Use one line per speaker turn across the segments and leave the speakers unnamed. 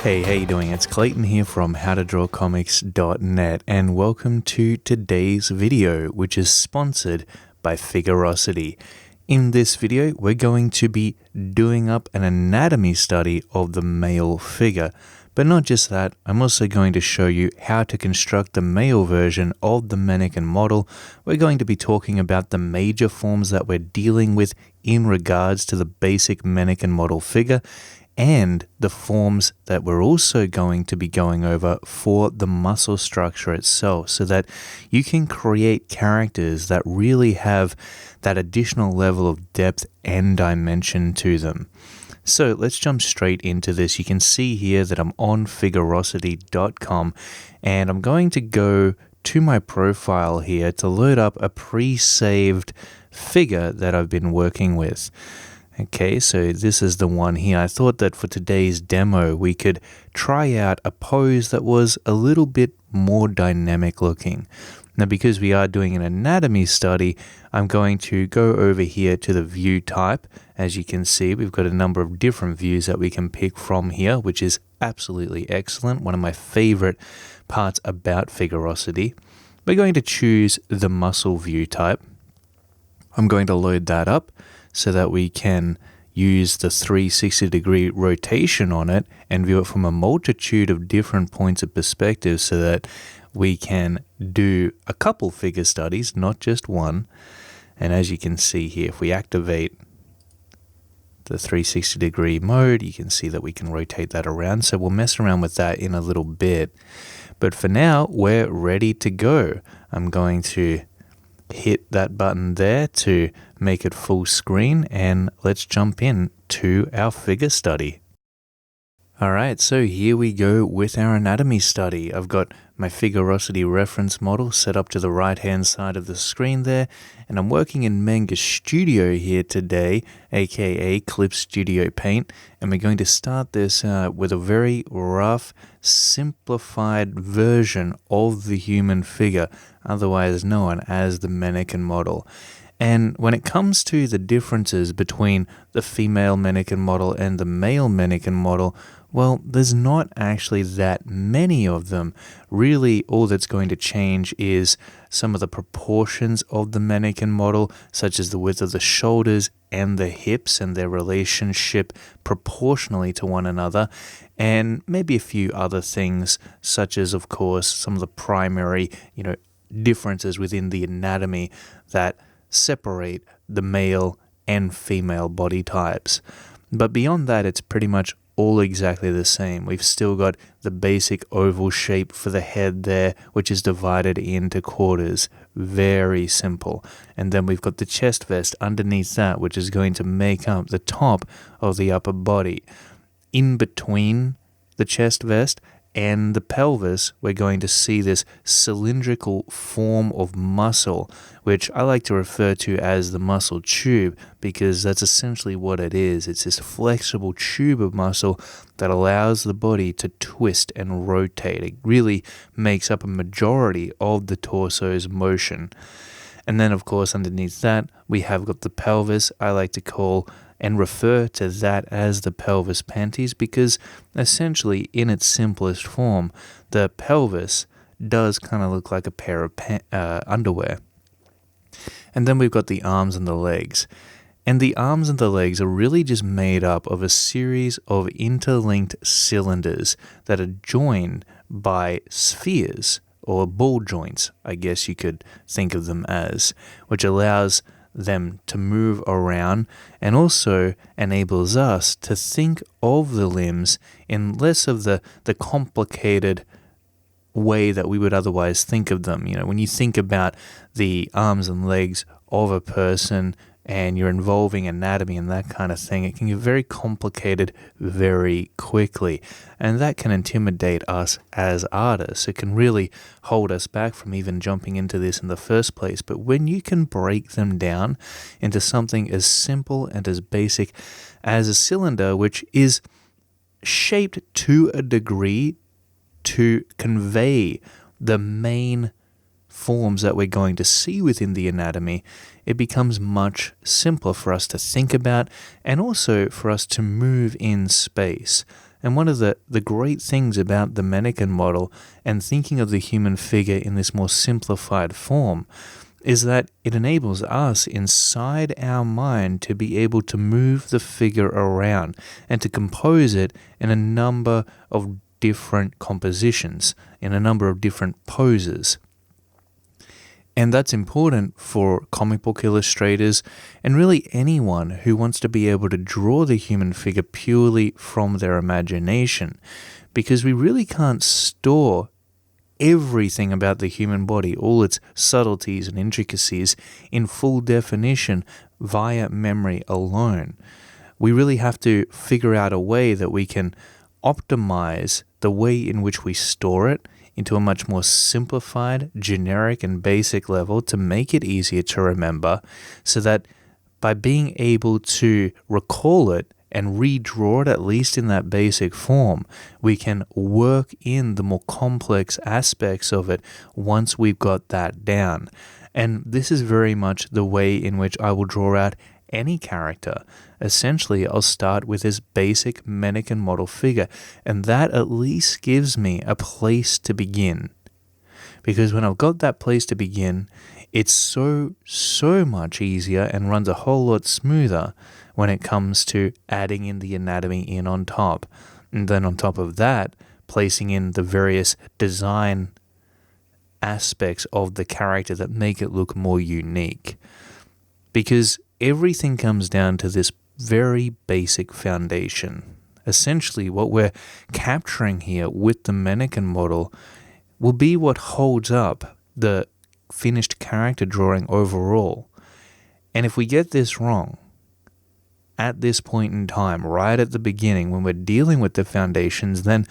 Hey, how you doing? It's Clayton here from howtodrawcomics.net and welcome to today's video, which is sponsored by Figurosity. In this video, we're going to be doing up an anatomy study of the male figure. But not just that, I'm also going to show you how to construct the male version of the mannequin model. We're going to be talking about the major forms that we're dealing with in regards to the basic mannequin model figure, and the forms that we're also going to be going over for the muscle structure itself, so that you can create characters that really have that additional level of depth and dimension to them. So let's jump straight into this. You can see here that I'm on Figurosity.com, and I'm going to go to my profile here to load up a pre-saved figure that I've been working with. Okay, so this is the one here. I thought that for today's demo, we could try out a pose that was a little bit more dynamic looking. Now, because we are doing an anatomy study, I'm going to go over here to the view type. As you can see, we've got a number of different views that we can pick from here, which is absolutely excellent. One of my favorite parts about Figurosity. We're going to choose the muscle view type. I'm going to load that up so that we can use the 360-degree rotation on it and view it from a multitude of different points of perspective so that we can do a couple figure studies, not just one. And as you can see here, if we activate the 360-degree mode, you can see that we can rotate that around. So we'll mess around with that in a little bit. But for now, we're ready to go. I'm going to hit that button there to make it full screen, and let's jump in to our figure study. Alright, so here we go with our anatomy study. I've got my Figurosity reference model set up to the right hand side of the screen there, and I'm working in Manga Studio here today, aka Clip Studio Paint, and we're going to start this with a very rough, simplified version of the human figure, otherwise known as the mannequin model. And when it comes to the differences between the female mannequin model and the male mannequin model, well, there's not actually that many of them. Really, all that's going to change is some of the proportions of the mannequin model, such as the width of the shoulders and the hips and their relationship proportionally to one another, and maybe a few other things, such as, of course, some of the primary, differences within the anatomy that separate the male and female body types. But beyond that, it's pretty much all exactly the same. We've still got the basic oval shape for the head there, which is divided into quarters. Very simple. And then we've got the chest vest underneath that, which is going to make up the top of the upper body. In between the chest vest and the pelvis, we're going to see this cylindrical form of muscle, which I like to refer to as the muscle tube, because that's essentially what it is. It's this flexible tube of muscle that allows the body to twist and rotate. It really makes up a majority of the torso's motion. And then, of course, underneath that, we have got the pelvis. I like to call and refer to that as the pelvis panties, because essentially, in its simplest form, the pelvis does kind of look like a pair of underwear. And then we've got the arms and the legs. And the arms and the legs are really just made up of a series of interlinked cylinders that are joined by spheres, or ball joints, I guess you could think of them as, which allows them to move around and also enables us to think of the limbs in less of the complicated way that we would otherwise think of them. When you think about the arms and legs of a person and you're involving anatomy and that kind of thing, it can get very complicated very quickly. And that can intimidate us as artists. It can really hold us back from even jumping into this in the first place. But when you can break them down into something as simple and as basic as a cylinder, which is shaped to a degree to convey the main forms that we're going to see within the anatomy, it becomes much simpler for us to think about and also for us to move in space. And one of the great things about the mannequin model and thinking of the human figure in this more simplified form is that it enables us inside our mind to be able to move the figure around and to compose it in a number of different compositions, in a number of different poses. And that's important for comic book illustrators and really anyone who wants to be able to draw the human figure purely from their imagination, because we really can't store everything about the human body, all its subtleties and intricacies, in full definition via memory alone. We really have to figure out a way that we can optimize the way in which we store it into a much more simplified, generic, and basic level to make it easier to remember, so that by being able to recall it and redraw it, at least in that basic form, we can work in the more complex aspects of it once we've got that down. And this is very much the way in which I will draw out any character. Essentially, I'll start with this basic mannequin model figure, and that at least gives me a place to begin. Because when I've got that place to begin, it's so much easier and runs a whole lot smoother when it comes to adding in the anatomy in on top. And then on top of that, placing in the various design aspects of the character that make it look more unique. Because everything comes down to this very basic foundation. Essentially, what we're capturing here with the mannequin model will be what holds up the finished character drawing overall. And if we get this wrong, at this point in time, right at the beginning, when we're dealing with the foundations, then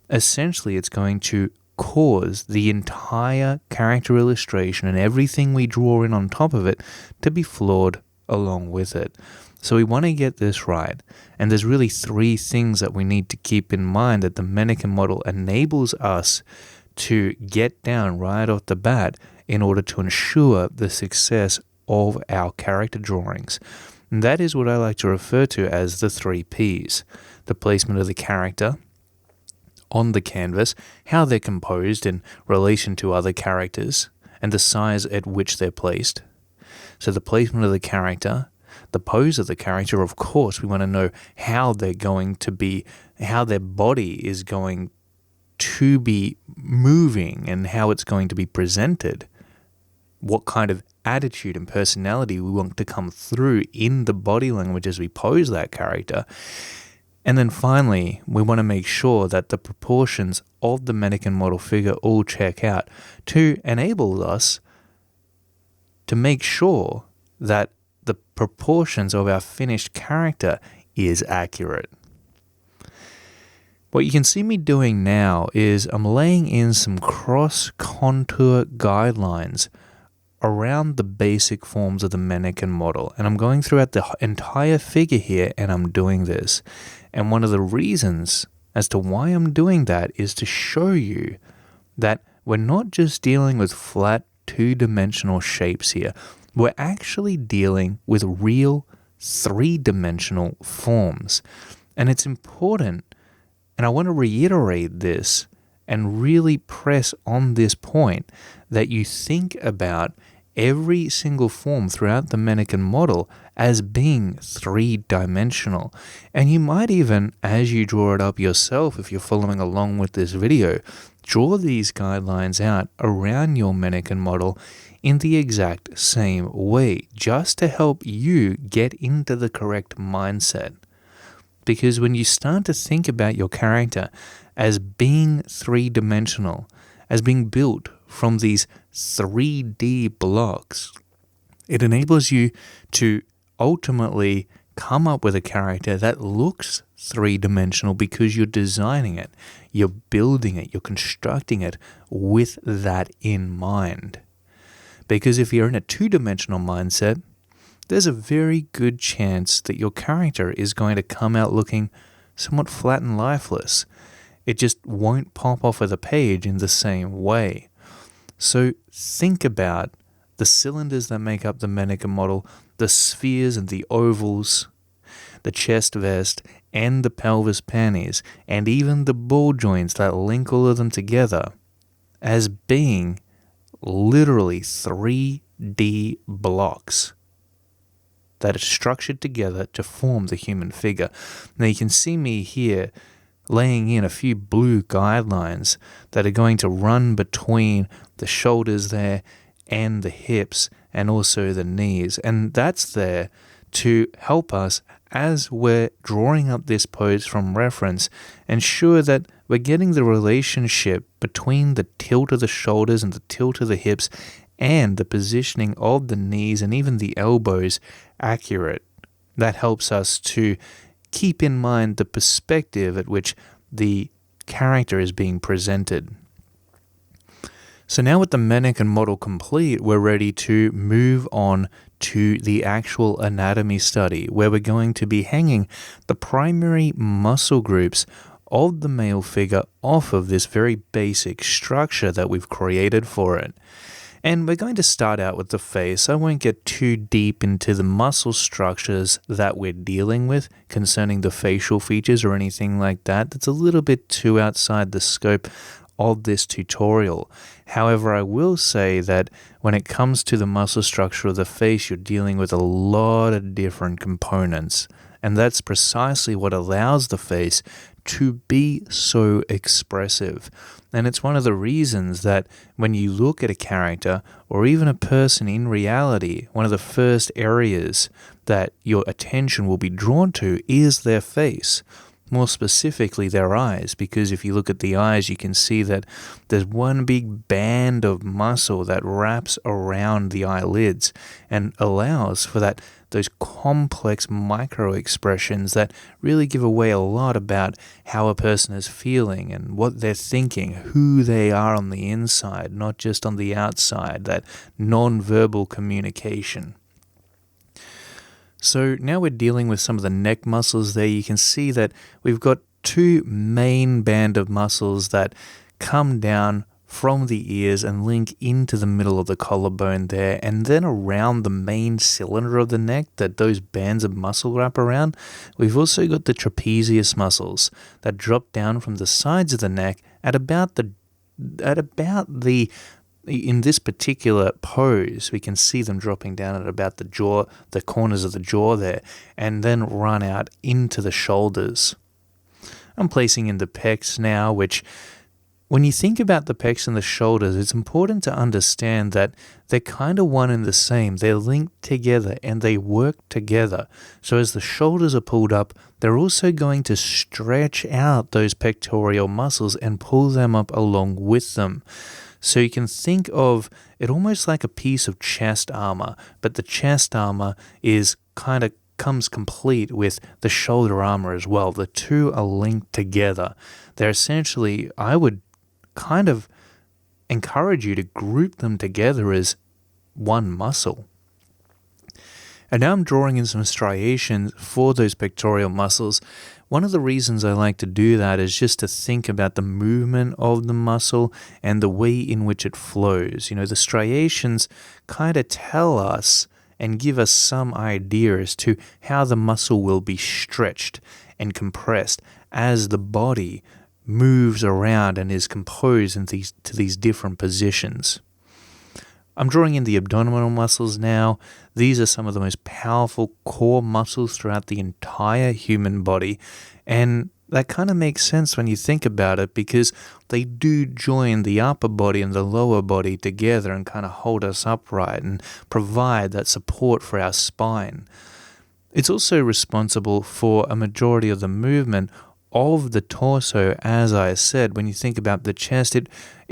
essentially it's going to cause the entire character illustration and everything we draw in on top of it to be flawed along with it. So we want to get this right. And there's really three things that we need to keep in mind that the mannequin model enables us to get down right off the bat in order to ensure the success of our character drawings. And that is what I like to refer to as the 3 Ps. The placement of the character on the canvas, how they're composed in relation to other characters, and the size at which they're placed. So the placement of the character, the pose of the character, of course, we want to know how they're going to be, how their body is going to be moving and how it's going to be presented. What kind of attitude and personality we want to come through in the body language as we pose that character. And then finally, we want to make sure that the proportions of the mannequin model figure all check out to enable us to make sure that the proportions of our finished character is accurate. What you can see me doing now is I'm laying in some cross-contour guidelines around the basic forms of the mannequin model. And I'm going throughout the entire figure here and I'm doing this. And one of the reasons as to why I'm doing that is to show you that we're not just dealing with flat two-dimensional shapes here. We're actually dealing with real three-dimensional forms. And it's important, and I want to reiterate this and really press on this point, that you think about every single form throughout the mannequin model as being three-dimensional. And you might even, as you draw it up yourself, if you're following along with this video, draw these guidelines out around your mannequin model in the exact same way, just to help you get into the correct mindset. Because when you start to think about your character as being three-dimensional, as being built from these 3D blocks, it enables you to ultimately come up with a character that looks three-dimensional because you're designing it, you're building it, you're constructing it with that in mind. Because if you're in a two-dimensional mindset, there's a very good chance that your character is going to come out looking somewhat flat and lifeless. It just won't pop off of the page in the same way. So think about the cylinders that make up the mannequin model, the spheres and the ovals, the chest vest, and the pelvis panties, and even the ball joints that link all of them together as being literally 3D blocks that are structured together to form the human figure. Now you can see me here laying in a few blue guidelines that are going to run between the shoulders there and the hips and also the knees. And that's there to help us as we're drawing up this pose from reference, ensure that we're getting the relationship between the tilt of the shoulders and the tilt of the hips and the positioning of the knees and even the elbows accurate. That helps us to keep in mind the perspective at which the character is being presented. So now with the mannequin model complete, we're ready to move on to the actual anatomy study, where we're going to be hanging the primary muscle groups of the male figure off of this very basic structure that we've created for it. And we're going to start out with the face. I won't get too deep into the muscle structures that we're dealing with concerning the facial features or anything like that. That's a little bit too outside the scope of this tutorial. However, I will say that when it comes to the muscle structure of the face, you're dealing with a lot of different components. And that's precisely what allows the face to be so expressive. And it's one of the reasons that when you look at a character or even a person in reality, one of the first areas that your attention will be drawn to is their face. More specifically, their eyes, because if you look at the eyes, you can see that there's one big band of muscle that wraps around the eyelids and allows for those complex micro expressions that really give away a lot about how a person is feeling and what they're thinking, who they are on the inside, not just on the outside, that non-verbal communication. So now we're dealing with some of the neck muscles there. You can see that we've got two main band of muscles that come down from the ears and link into the middle of the collarbone there, and then around the main cylinder of the neck that those bands of muscle wrap around. We've also got the trapezius muscles that drop down from the sides of the neck at about the in this particular pose, we can see them dropping down at about the jaw, the corners of the jaw there, and then run out into the shoulders. I'm placing in the pecs now, which, when you think about the pecs and the shoulders, it's important to understand that they're kind of one and the same. They're linked together and they work together. So as the shoulders are pulled up, they're also going to stretch out those pectoral muscles and pull them up along with them. So you can think of it almost like a piece of chest armor, but the chest armor comes complete with the shoulder armor as well. The two are linked together. They're essentially, I would kind of encourage you to group them together as one muscle. And now I'm drawing in some striations for those pectoral muscles. One of the reasons I like to do that is just to think about the movement of the muscle and the way in which it flows. You know, the striations kind of tell us and give us some idea as to how the muscle will be stretched and compressed as the body moves around and is composed to these different positions. I'm drawing in the abdominal muscles now. These are some of the most powerful core muscles throughout the entire human body, and that kind of makes sense when you think about it, because they do join the upper body and the lower body together and kind of hold us upright and provide that support for our spine. It's also responsible for a majority of the movement of the torso. As I said, when you think about the chest, it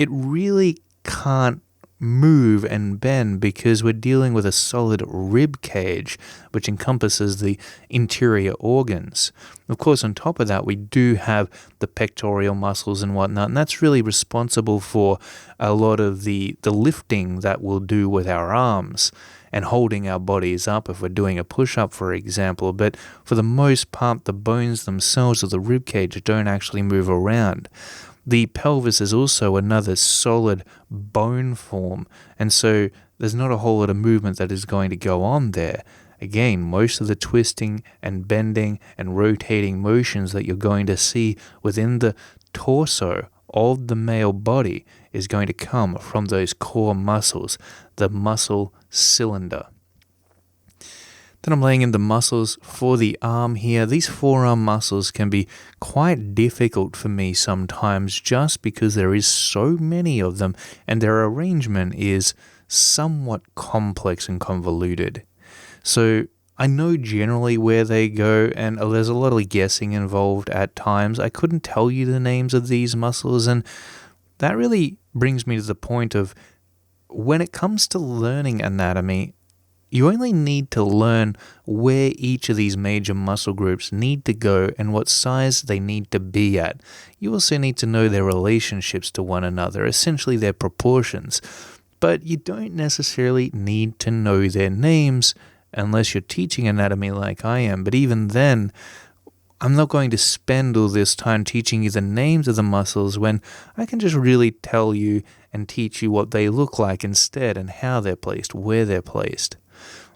really can't move and bend because we're dealing with a solid rib cage which encompasses the interior organs. Of course, on top of that, we do have the pectoral muscles and whatnot, and that's really responsible for a lot of the lifting that we'll do with our arms and holding our bodies up if we're doing a push-up, for example. But for the most part, the bones themselves of the rib cage don't actually move around. The pelvis is also another solid bone form, and so there's not a whole lot of movement that is going to go on there. again, most of the twisting and bending and rotating motions that you're going to see within the torso of the male body is going to come from those core muscles, the muscle cylinder. Then I'm laying in the muscles for the arm here. These forearm muscles can be quite difficult for me sometimes just because there is so many of them and their arrangement is somewhat complex and convoluted. So I know generally where they go, and there's a lot of guessing involved at times. I couldn't tell you the names of these muscles, and that really brings me to the point of when it comes to learning anatomy, you only need to learn where each of these major muscle groups need to go and what size they need to be at. You also need to know their relationships to one another, essentially their proportions. But you don't necessarily need to know their names unless you're teaching anatomy like I am. But even then, I'm not going to spend all this time teaching you the names of the muscles when I can just really tell you and teach you what they look like instead and how they're placed, where they're placed.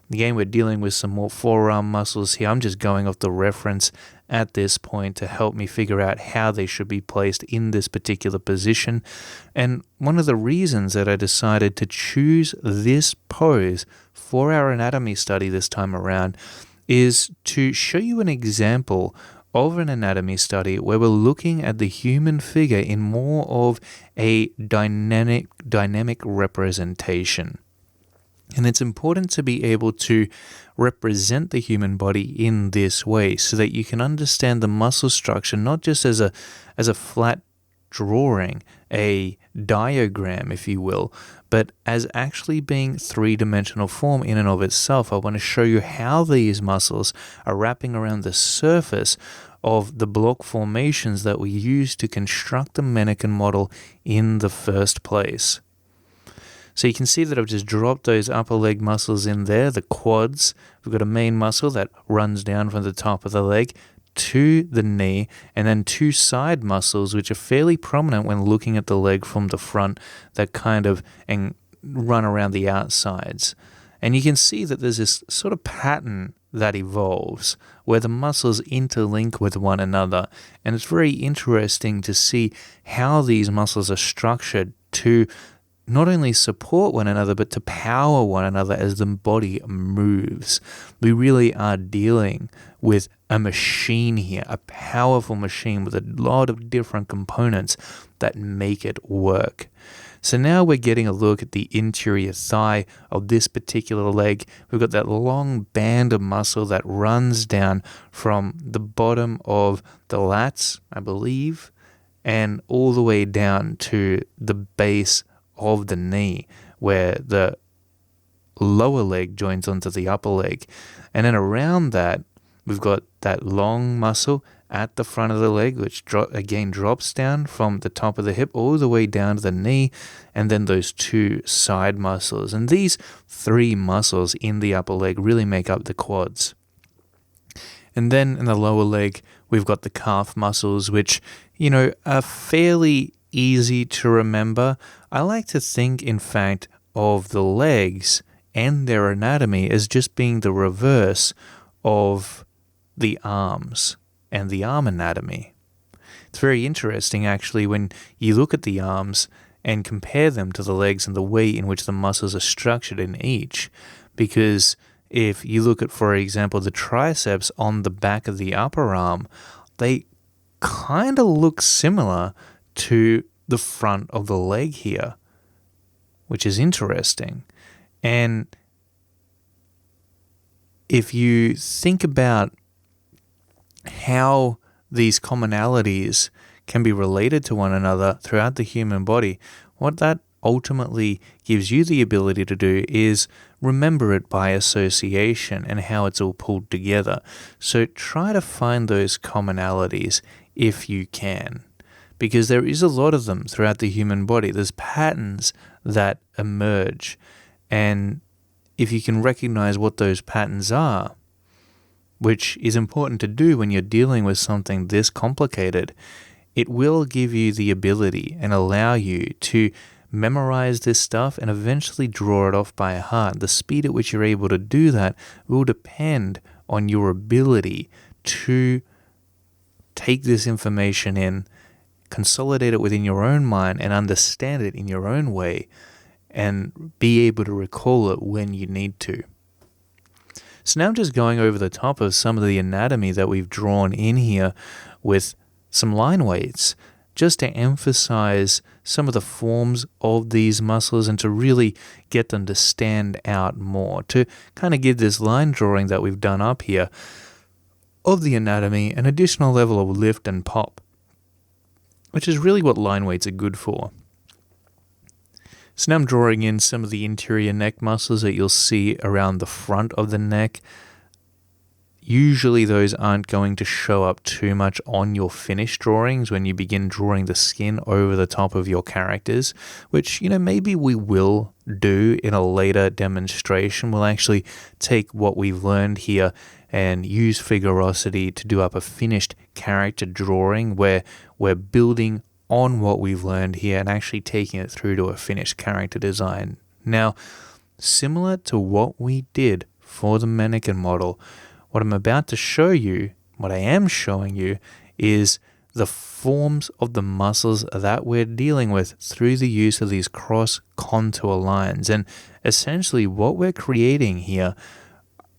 Again, we're dealing with some more forearm muscles here. I'm just going off the reference at this point to help me figure out how they should be placed in this particular position. And one of the reasons that I decided to choose this pose for our anatomy study this time around is to show you an example of an anatomy study where we're looking at the human figure in more of a dynamic representation. And it's important to be able to represent the human body in this way so that you can understand the muscle structure not just as a flat drawing, a diagram, if you will, but as actually being three-dimensional form in and of itself. I want to show you how these muscles are wrapping around the surface of the block formations that we use to construct the mannequin model in the first place. So you can see that I've just dropped those upper leg muscles in there, the quads. We've got a main muscle that runs down from the top of the leg to the knee, and then two side muscles which are fairly prominent when looking at the leg from the front that kind of run around the outsides. And you can see that there's this sort of pattern that evolves where the muscles interlink with one another. And it's very interesting to see how these muscles are structured to not only support one another, but to power one another as the body moves. We really are dealing with a machine here, a powerful machine with a lot of different components that make it work. So now we're getting a look at the interior thigh of this particular leg. We've got that long band of muscle that runs down from the bottom of the lats, I believe, and all the way down to the base of the knee, where the lower leg joins onto the upper leg. And then around that, we've got that long muscle at the front of the leg, which drops down from the top of the hip all the way down to the knee, and then those two side muscles. And these three muscles in the upper leg really make up the quads. And then in the lower leg, we've got the calf muscles, which, are fairly easy to remember. I like to think, in fact, of the legs and their anatomy as just being the reverse of the arms and the arm anatomy. It's very interesting, actually, when you look at the arms and compare them to the legs and the way in which the muscles are structured in each, because if you look at, for example, the triceps on the back of the upper arm, they kind of look similar to the front of the leg here, which is interesting. And if you think about how these commonalities can be related to one another throughout the human body, what that ultimately gives you the ability to do is remember it by association and how it's all pulled together. So try to find those commonalities if you can, because there is a lot of them throughout the human body. There's patterns that emerge, and if you can recognize what those patterns are, which is important to do when you're dealing with something this complicated, it will give you the ability and allow you to memorize this stuff and eventually draw it off by heart. The speed at which you're able to do that will depend on your ability to take this information in, consolidate it within your own mind, and understand it in your own way, and be able to recall it when you need to. So now I'm just going over the top of some of the anatomy that we've drawn in here with some line weights, just to emphasize some of the forms of these muscles and to really get them to stand out more, to kind of give this line drawing that we've done up here of the anatomy an additional level of lift and pop, which is really what line weights are good for. So now I'm drawing in some of the interior neck muscles that you'll see around the front of the neck. Usually those aren't going to show up too much on your finished drawings when you begin drawing the skin over the top of your characters, which, maybe we will do in a later demonstration. We'll actually take what we've learned here and use Figurosity to do up a finished character drawing where we're building on what we've learned here and actually taking it through to a finished character design. Now, similar to what we did for the mannequin model, what I'm about to show you, what I am showing you, is the forms of the muscles that we're dealing with through the use of these cross contour lines. And essentially what we're creating here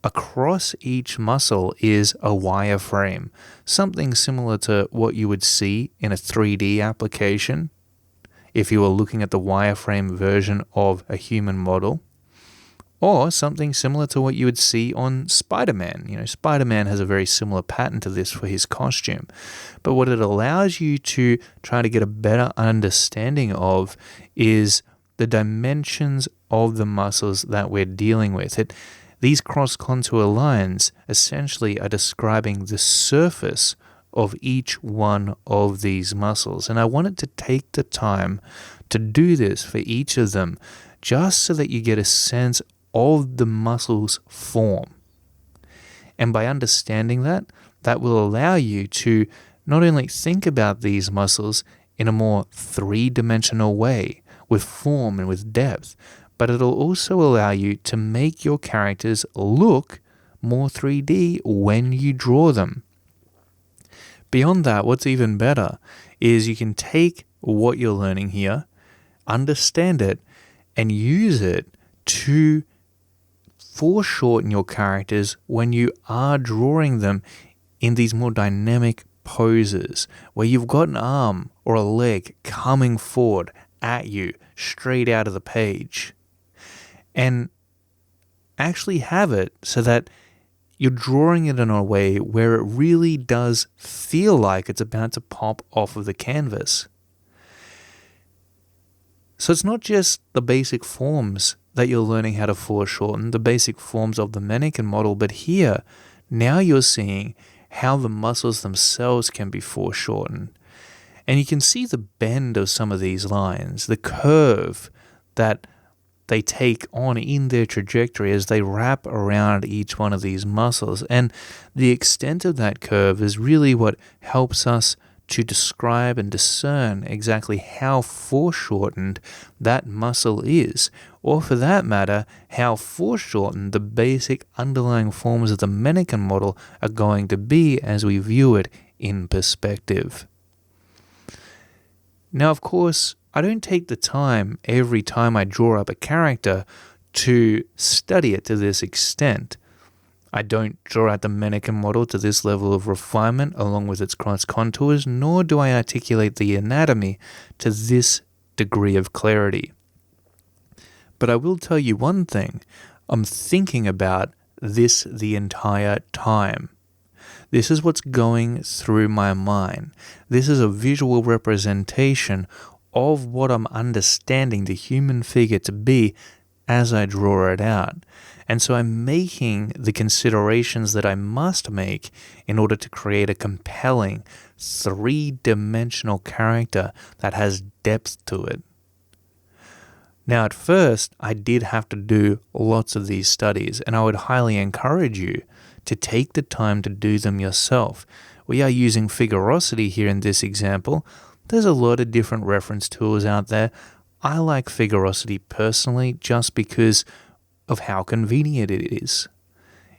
across each muscle is a wireframe, something similar to what you would see in a 3D application if you were looking at the wireframe version of a human model, or something similar to what you would see on Spider-Man. Spider-Man has a very similar pattern to this for his costume. But what it allows you to try to get a better understanding of is the dimensions of the muscles that we're dealing with. These cross-contour lines essentially are describing the surface of each one of these muscles. And I wanted to take the time to do this for each of them, just so that you get a sense of the muscle's form. And by understanding that, that will allow you to not only think about these muscles in a more three-dimensional way, with form and with depth, but it'll also allow you to make your characters look more 3D when you draw them. Beyond that, what's even better is you can take what you're learning here, understand it, and use it to foreshorten your characters when you are drawing them in these more dynamic poses, where you've got an arm or a leg coming forward at you straight out of the page. And actually have it so that you're drawing it in a way where it really does feel like it's about to pop off of the canvas. So it's not just the basic forms that you're learning how to foreshorten, the basic forms of the mannequin model, but here, now you're seeing how the muscles themselves can be foreshortened. And you can see the bend of some of these lines, the curve that they take on in their trajectory as they wrap around each one of these muscles. And the extent of that curve is really what helps us to describe and discern exactly how foreshortened that muscle is, or for that matter, how foreshortened the basic underlying forms of the mannequin model are going to be as we view it in perspective. Now, of course, I don't take the time every time I draw up a character to study it to this extent. I don't draw out the mannequin model to this level of refinement along with its cross contours, nor do I articulate the anatomy to this degree of clarity. But I will tell you one thing, I'm thinking about this the entire time. This is what's going through my mind. This is a visual representation of what I'm understanding the human figure to be as I draw it out. And so I'm making the considerations that I must make in order to create a compelling, three-dimensional character that has depth to it. Now, at first, I did have to do lots of these studies, and I would highly encourage you to take the time to do them yourself. We are using Figurosity here in this example. There's a lot of different reference tools out there. I like Figurosity personally just because of how convenient it is.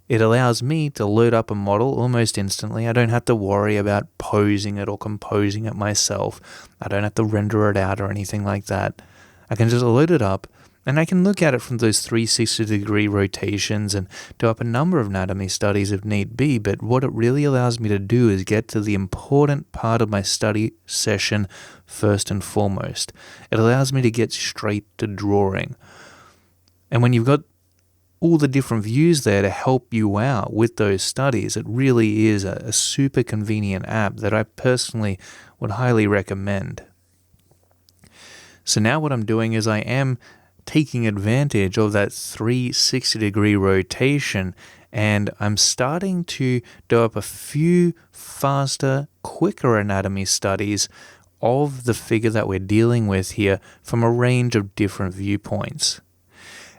It allows me to load up a model almost instantly. I don't have to worry about posing it or composing it myself. I don't have to render it out or anything like that. I can just load it up, and I can look at it from those 360-degree rotations and do up a number of anatomy studies if need be, but what it really allows me to do is get to the important part of my study session first and foremost. It allows me to get straight to drawing. And when you've got all the different views there to help you out with those studies, it really is a super convenient app that I personally would highly recommend. So now what I'm doing is I am taking advantage of that 360-degree rotation, and I'm starting to do up a few faster, quicker anatomy studies of the figure that we're dealing with here from a range of different viewpoints.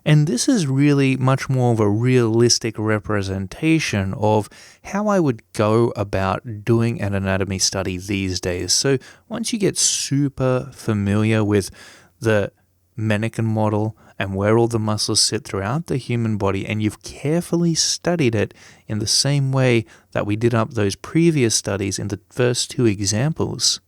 And this is really much more of a realistic representation of how I would go about doing an anatomy study these days. So once you get super familiar with the Mannequin model and where all the muscles sit throughout the human body, and you've carefully studied it in the same way that we did up those previous studies in the first two examples,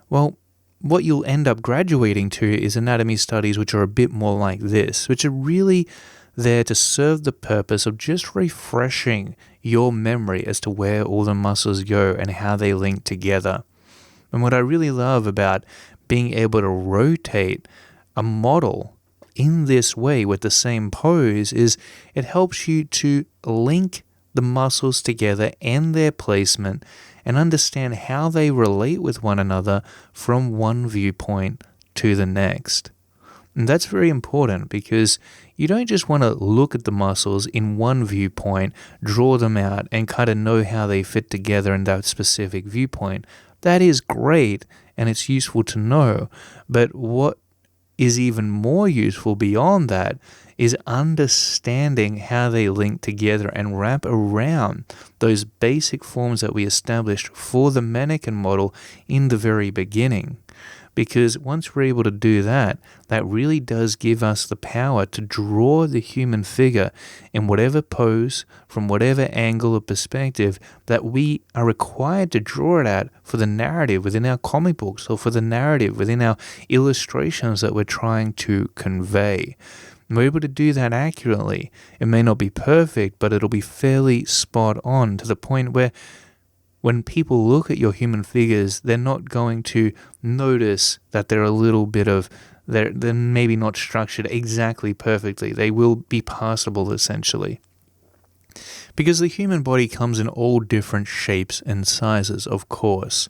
well, what you'll end up graduating to is anatomy studies which are a bit more like this, which are really there to serve the purpose of just refreshing your memory as to where all the muscles go and how they link together. And what I really love about being able to rotate a model in this way with the same pose is it helps you to link the muscles together and their placement and understand how they relate with one another from one viewpoint to the next. And that's very important because you don't just want to look at the muscles in one viewpoint, draw them out, and kind of know how they fit together in that specific viewpoint. That is great and it's useful to know, but what is even more useful beyond that is understanding how they link together and wrap around those basic forms that we established for the mannequin model in the very beginning. Because once we're able to do that, that really does give us the power to draw the human figure in whatever pose, from whatever angle or perspective that we are required to draw it at for the narrative within our comic books or for the narrative within our illustrations that we're trying to convey. And we're able to do that accurately. It may not be perfect, but it'll be fairly spot on to the point where when people look at your human figures, they're not going to notice that they're a little bit of, they're maybe not structured exactly perfectly. They will be passable essentially. Because the human body comes in all different shapes and sizes, of course.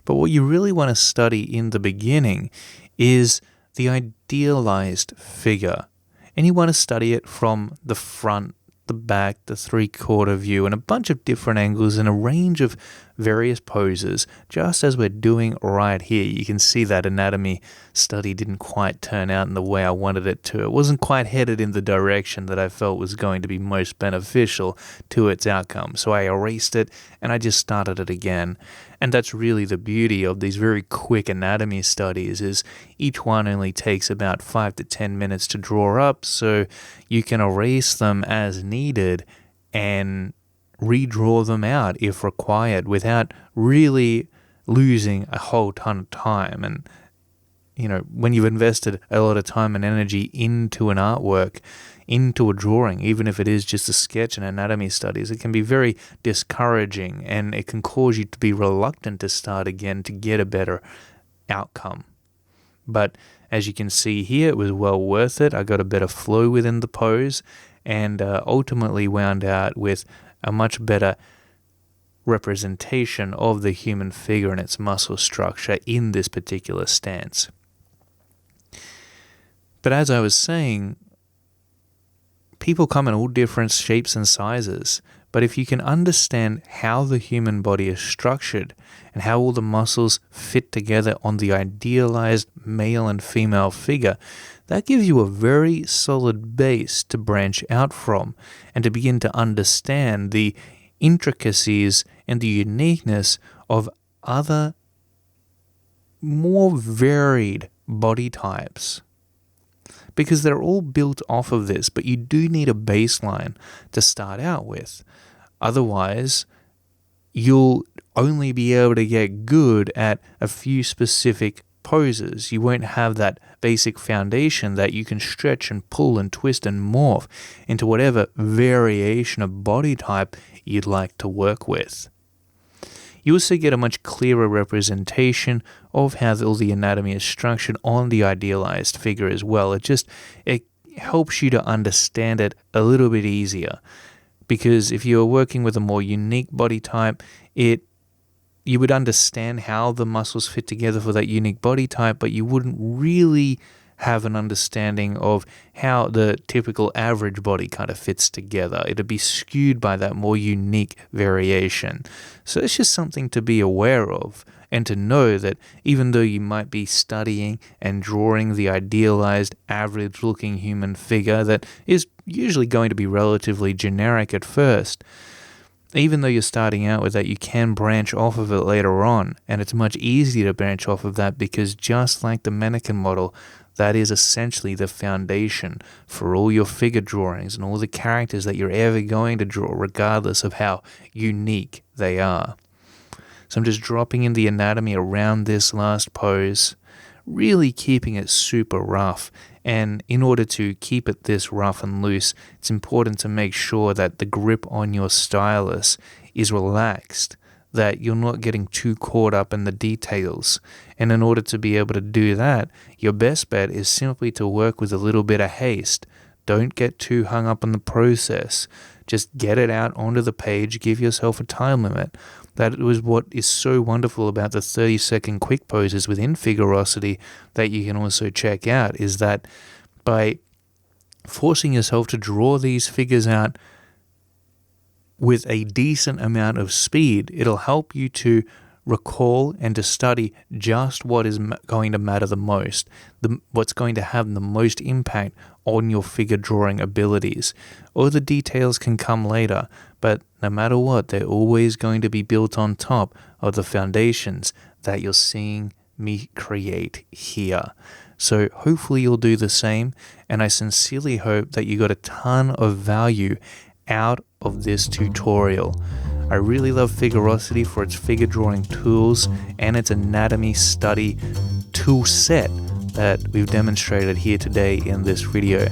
But what you really want to study in the beginning is the idealized figure. And you want to study it from the front, the back, the three-quarter view, and a bunch of different angles and a range of various poses, just as we're doing right here. You can see that anatomy study didn't quite turn out in the way I wanted it to. It wasn't quite headed in the direction that I felt was going to be most beneficial to its outcome. So I erased it and I just started it again. And that's really the beauty of these very quick anatomy studies, is each one only takes about 5 to 10 minutes to draw up, so you can erase them as needed and redraw them out if required without really losing a whole ton of time. And when you've invested a lot of time and energy into an artwork, into a drawing, even if it is just a sketch and anatomy studies, it can be very discouraging and it can cause you to be reluctant to start again to get a better outcome. But as you can see here, it was well worth it. I got a better flow within the pose and ultimately wound out with a much better representation of the human figure and its muscle structure in this particular stance. But as I was saying, people come in all different shapes and sizes, but if you can understand how the human body is structured and how all the muscles fit together on the idealized male and female figure, that gives you a very solid base to branch out from and to begin to understand the intricacies and the uniqueness of other more varied body types, because they're all built off of this, but you do need a baseline to start out with. Otherwise, you'll only be able to get good at a few specific poses. You won't have that basic foundation that you can stretch and pull and twist and morph into whatever variation of body type you'd like to work with. You also get a much clearer representation of how all the anatomy is structured on the idealized figure as well. It helps you to understand it a little bit easier, because if you're working with a more unique body type, you would understand how the muscles fit together for that unique body type, but you wouldn't really have an understanding of how the typical average body kind of fits together. It'd be skewed by that more unique variation. So it's just something to be aware of, and to know that even though you might be studying and drawing the idealized, average-looking human figure that is usually going to be relatively generic at first, even though you're starting out with that, you can branch off of it later on, and it's much easier to branch off of that because just like the mannequin model, that is essentially the foundation for all your figure drawings and all the characters that you're ever going to draw, regardless of how unique they are. So I'm just dropping in the anatomy around this last pose, really keeping it super rough. And in order to keep it this rough and loose, it's important to make sure that the grip on your stylus is relaxed, that you're not getting too caught up in the details. And in order to be able to do that, your best bet is simply to work with a little bit of haste. Don't get too hung up on the process. Just get it out onto the page, give yourself a time limit. That was what is so wonderful about the 30-second quick poses within Figurosity that you can also check out, is that by forcing yourself to draw these figures out with a decent amount of speed, it'll help you to recall and to study just what is going to matter the most, what's going to have the most impact on your figure drawing abilities. All the details can come later, but no matter what, they're always going to be built on top of the foundations that you're seeing me create here. So hopefully you'll do the same, and I sincerely hope that you got a ton of value out of this tutorial. I really love Figurosity for its figure drawing tools and its anatomy study tool set that we've demonstrated here today in this video.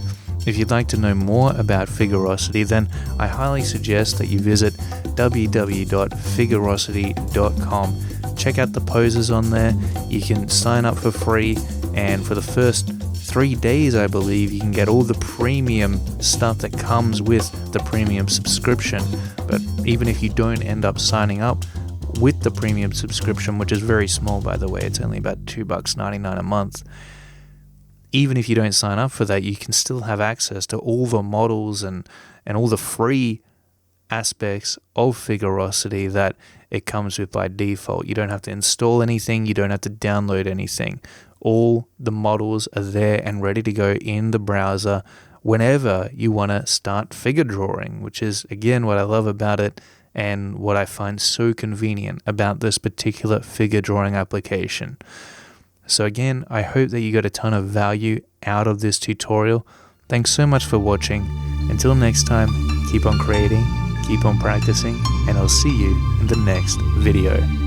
If you'd like to know more about Figurosity, then I highly suggest that you visit www.figurosity.com. Check out the poses on there. You can sign up for free, and for the first 3 days, I believe, you can get all the premium stuff that comes with the premium subscription. But even if you don't end up signing up with the premium subscription, which is very small, by the way, it's only about $2.99 a month. Even if you don't sign up for that, you can still have access to all the models and all the free aspects of Figurosity that it comes with by default. You don't have to install anything. You don't have to download anything. All the models are there and ready to go in the browser whenever you want to start figure drawing, which is, again, what I love about it and what I find so convenient about this particular figure drawing application. So again, I hope that you got a ton of value out of this tutorial. Thanks so much for watching. Until next time, keep on creating, keep on practicing, and I'll see you in the next video.